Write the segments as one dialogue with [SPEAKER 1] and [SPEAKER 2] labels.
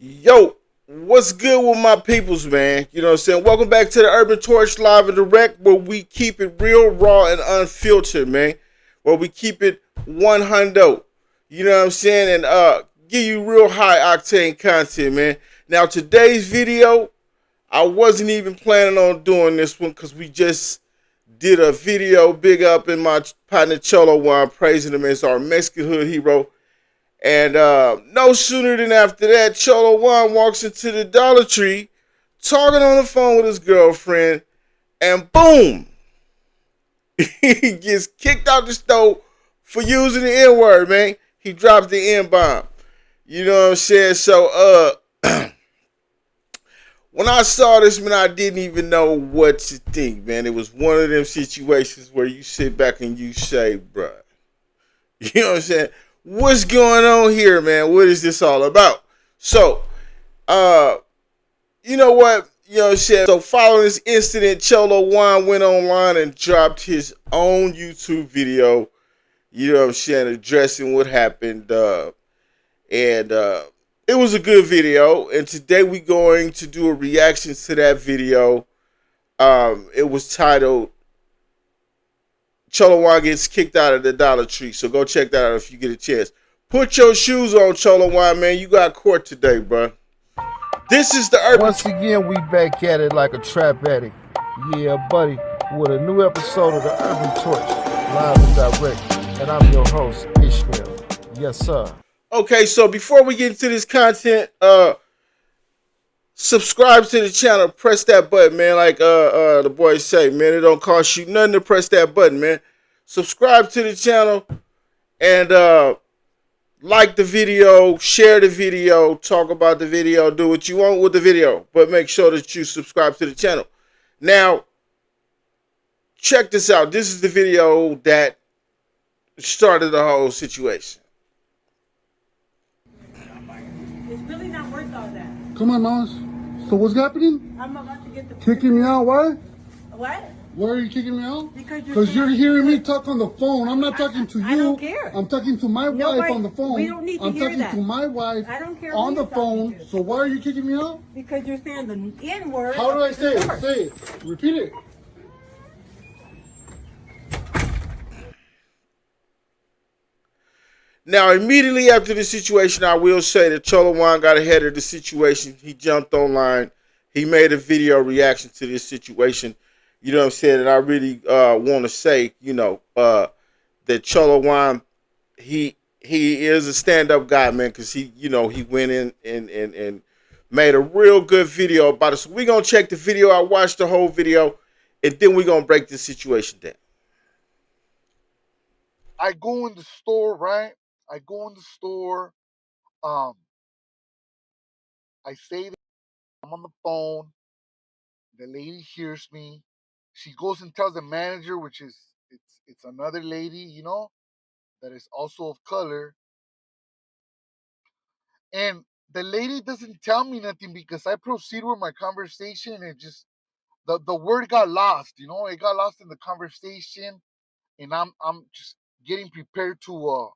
[SPEAKER 1] Yo, what's good with my peoples, man? You know what I'm saying? Welcome back to the Urban Torch Live and Direct, where we keep it real, raw, and unfiltered, man. Where we keep it 100. You know what I'm saying? And give you real high octane content, man. Now, today's video, I wasn't even planning on doing this one because we just did a video big up in my partner Cholo Juan, praising him as our Mexican hood hero. And no sooner than after that, Cholo Juan walks into the Dollar Tree, talking on the phone with his girlfriend, and boom, he gets kicked out the store for using the N word, man. He drops the N bomb. You know what I'm saying? So, when I saw this, man, I didn't even know what to think, man. It was one of them situations where you sit back and you say, bruh, you know what I'm saying? What's going on here, man? What is this all about? So, uh, you know what? You know what I'm saying? So, following this incident, Cholo Juan went online and dropped his own YouTube video, you know what I'm saying, addressing what happened. And it was a good video. And today we're going to do a reaction to that video. It was titled Cholo Juan Gets Kicked Out of the Dollar Tree. So go check that out if you get a chance. Put your shoes on, Cholo Juan, man. You got court today, bro. This is the Urban.
[SPEAKER 2] Once again, we back at it like a trap addict. Yeah, buddy, with a new episode of the Urban Torch, live and direct. And I'm your host, Ishmael. Yes, sir.
[SPEAKER 1] Okay, so before we get into this content, subscribe to the channel, press that button, man. Like the boys say, man, it don't cost you nothing to press that button, man. Subscribe to the channel and like the video, share the video, talk about the video, do what you want with the video, but make sure that you subscribe to the channel. Now, check this out. This is the video that started the whole situation.
[SPEAKER 3] It's really not worth all that.
[SPEAKER 4] Come on, Mouse. So what's happening?
[SPEAKER 3] I'm about to get the
[SPEAKER 4] Kicking me out? Why?
[SPEAKER 3] What?
[SPEAKER 4] Why are you kicking me out?
[SPEAKER 3] Because
[SPEAKER 4] you're hearing me talk on the phone. I'm not talking to you.
[SPEAKER 3] I don't care.
[SPEAKER 4] I'm talking to my
[SPEAKER 3] Nobody,
[SPEAKER 4] wife on the phone.
[SPEAKER 3] We don't need to
[SPEAKER 4] I'm
[SPEAKER 3] hear
[SPEAKER 4] talking
[SPEAKER 3] that.
[SPEAKER 4] to my wife
[SPEAKER 3] I don't care
[SPEAKER 4] on
[SPEAKER 3] who
[SPEAKER 4] the
[SPEAKER 3] you're talking
[SPEAKER 4] phone.
[SPEAKER 3] to.
[SPEAKER 4] So why are you kicking me out?
[SPEAKER 3] Because you're saying the N word.
[SPEAKER 4] How do I say it? Say it. Repeat it.
[SPEAKER 1] Now, immediately after the situation, I will say that Cholo Juan got ahead of the situation. He jumped online. He made a video reaction to this situation. You know what I'm saying? And I really want to say, that Cholo Juan, he is a stand-up guy, man, because he went in and made a real good video about it. So we're going to check the video. I watched the whole video, and then we're going to break this situation down.
[SPEAKER 4] I go in the store, right? I go in the store. Um, I say that I'm on the phone. The lady hears me. She goes and tells the manager, which is it's another lady, that is also of color. And the lady doesn't tell me nothing because I proceed with my conversation and just the word got lost, it got lost in the conversation and I'm just getting prepared to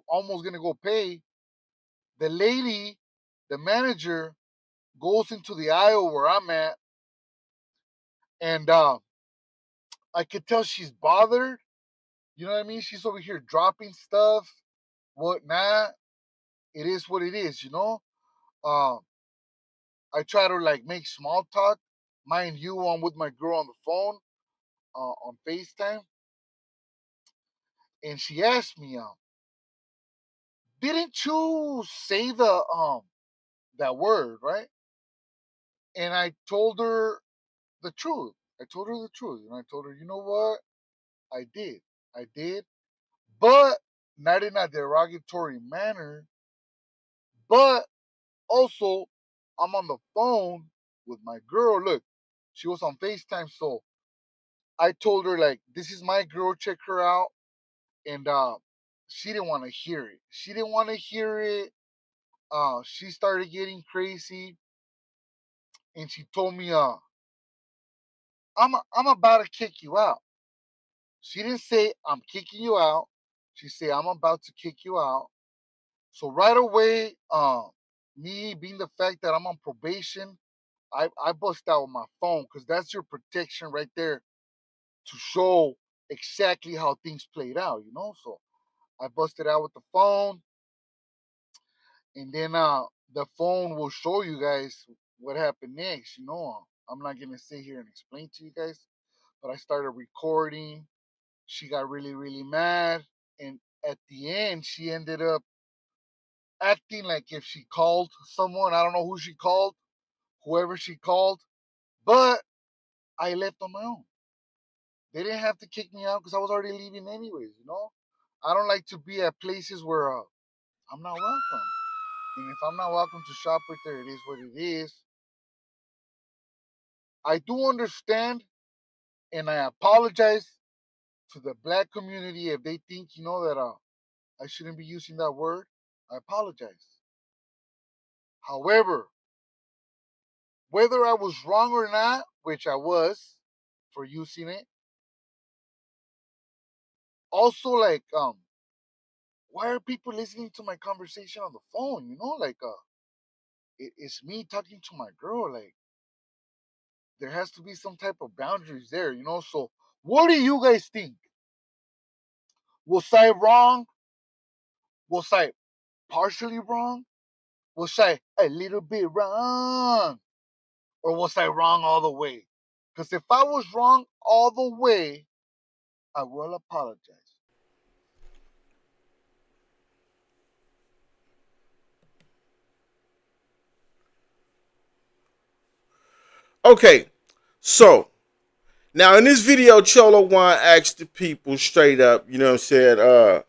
[SPEAKER 4] almost gonna go pay. The lady, the manager, goes into the aisle where I'm at and I could tell she's bothered. You know what I mean? She's over here dropping stuff, whatnot. It is what it is. Um I try to like make small talk. Mind you, I'm with my girl on the phone on FaceTime, and she asked me, "Didn't you say the that word right?" And I told her the truth. I told her the truth, and I told her, "You know what? I did, but not in a derogatory manner. But also, I'm on the phone with my girl. Look, she was on FaceTime, so I told her like, this is my girl. Check her out." And she didn't want to hear it. She didn't want to hear it. She started getting crazy, and she told me, I'm about to kick you out." She didn't say I'm kicking you out. She said I'm about to kick you out. So right away, Me being the fact that I'm on probation, I bust out with my phone because that's your protection right there to show exactly how things played out, you know. So I busted out with the phone, and then the phone will show you guys what happened next. You know, I'm not gonna sit here and explain to you guys, but I started recording. She got really really mad, and at the end, she ended up acting like if she called someone. I don't know who she called, whoever she called, but I left on my own. They didn't have to kick me out because I was already leaving anyways. You know, I don't like to be at places where I'm not welcome. And if I'm not welcome to shop right there, it is what it is. I do understand, and I apologize to the black community if they think, you know, that I shouldn't be using that word. I apologize. However, whether I was wrong or not, which I was for using it, also like why are people listening to my conversation on the phone? You know, like it's me talking to my girl. Like there has to be some type of boundaries there, you know. So what do you guys think? Was I wrong? Was I partially wrong? Was I a little bit wrong? Or was I wrong all the way? Because if I was wrong all the way, I will apologize.
[SPEAKER 1] Okay, so now in this video, Cholo Juan asked the people straight up, you know what I'm saying,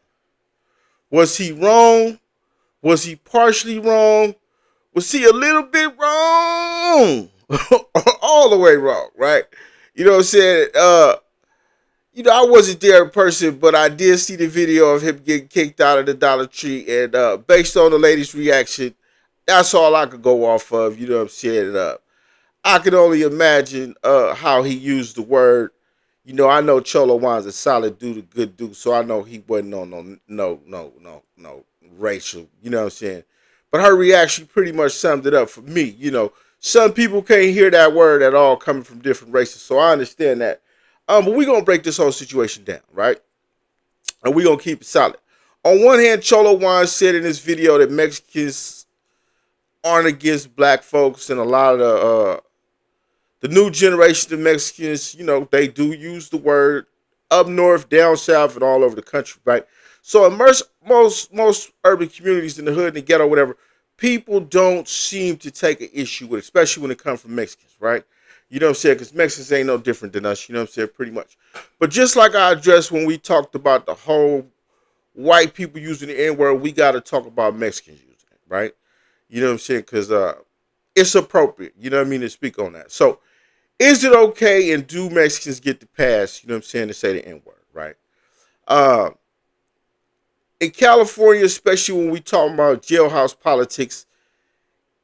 [SPEAKER 1] was he wrong? Was he partially wrong? Was he a little bit wrong? All the way wrong, right? You know what I'm saying? I wasn't there in person, but I did see the video of him getting kicked out of the Dollar Tree, and based on the lady's reaction, that's all I could go off of. You know what I'm saying? I could only imagine how he used the word. I know Cholo Juan's a solid dude, a good dude, so I know he wasn't on no racial. You know what I'm saying? But her reaction pretty much summed it up for me. Some people can't hear that word at all coming from different races, so I understand that. But we're gonna break this whole situation down, right? And we're gonna keep it solid. On one hand, Cholo Juan said in this video that Mexicans aren't against black folks, and a lot of the new generation of Mexicans, they do use the word up north, down south, and all over the country, right? So in most urban communities in the hood and the ghetto, whatever, people don't seem to take an issue with it, especially when it comes from Mexicans, right? You know what I'm saying? Because Mexicans ain't no different than us, you know what I'm saying? Pretty much. But just like I addressed when we talked about the whole white people using the N word, we got to talk about Mexicans using it, right? You know what I'm saying? Because it's appropriate, you know what I mean, to speak on that. So, is it okay and do Mexicans get the pass, you know what I'm saying, to say the N word, right? Uh, in California, especially when we talk about jailhouse politics,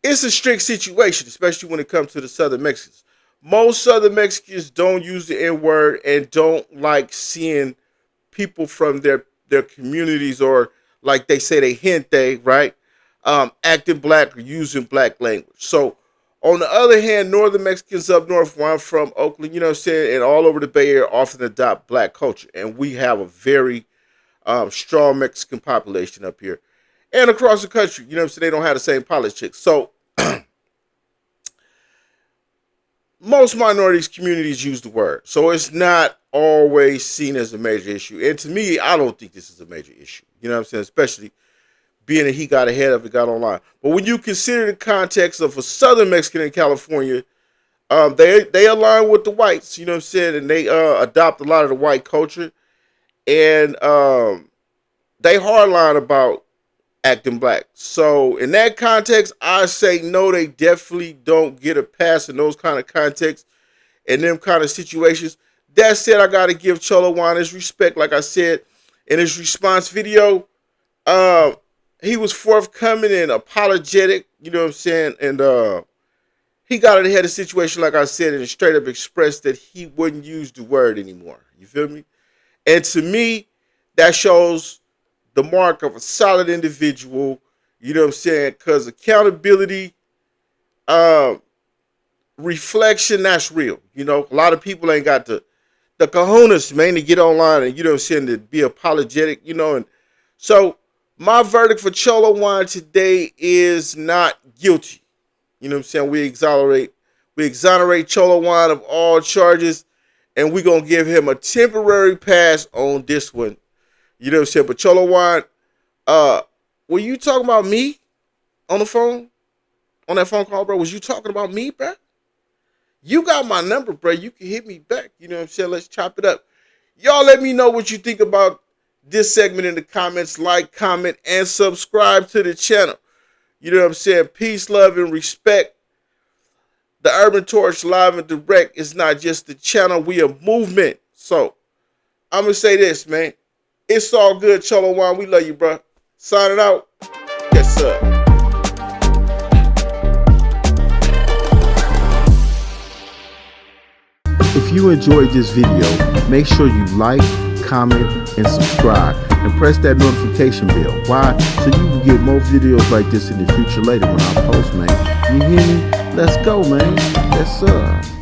[SPEAKER 1] it's a strict situation, especially when it comes to the Southern Mexicans. Most Southern Mexicans don't use the N word and don't like seeing people from their communities, or like they say they gente, right? Acting black or using black language. So on the other hand, northern Mexicans up north, where I'm from, Oakland, you know what I'm saying, and all over the Bay Area often adopt black culture. And we have a very strong Mexican population up here. And across the country, you know what I'm saying, they don't have the same politics. So most minorities communities use the word. So it's not always seen as a major issue. And to me, I don't think this is a major issue. You know what I'm saying? Especially being that he got ahead of it, got online. But when you consider the context of a Southern Mexican in California, they align with the whites, you know what I'm saying? And they adopt a lot of the white culture. And they hardline about acting black. So in that context, I say no, they definitely don't get a pass in those kind of contexts and them kind of situations. That said, I gotta give Cholo Juan his respect. Like I said in his response video, um, he was forthcoming and apologetic. You know what I'm saying? And he got ahead of the situation, like I said, and straight up expressed that he wouldn't use the word anymore. You feel me? And to me, that shows the mark of a solid individual You know what I'm saying? Because accountability, reflection, that's real. You know, a lot of people ain't got the cojones, man, to get online and, you know what I'm saying, to be apologetic, you know. And so my verdict for Cholo Juan today is not guilty. You know what I'm saying? We exonerate Cholo Juan of all charges, and we're gonna give him a temporary pass on this one. You know what I'm saying? But Cholo Juan, were you talking about me on the phone? On that phone call, bro? Was you talking about me, bro? You got my number, bro. You can hit me back. You know what I'm saying? Let's chop it up. Y'all let me know what you think about this segment in the comments. Like, comment, and subscribe to the channel. You know what I'm saying? Peace, love, and respect. The Urban Torch Live and Direct is not just the channel. We a movement. So, I'm going to say this, man. It's all good, Cholo Juan. We love you, bro. Signing out. Yes, sir.
[SPEAKER 2] If you enjoyed this video, make sure you like, comment, and subscribe, and press that notification bell. Why? So you can get more videos like this in the future later when I post, man. You hear me? Let's go, man. Yes, sir.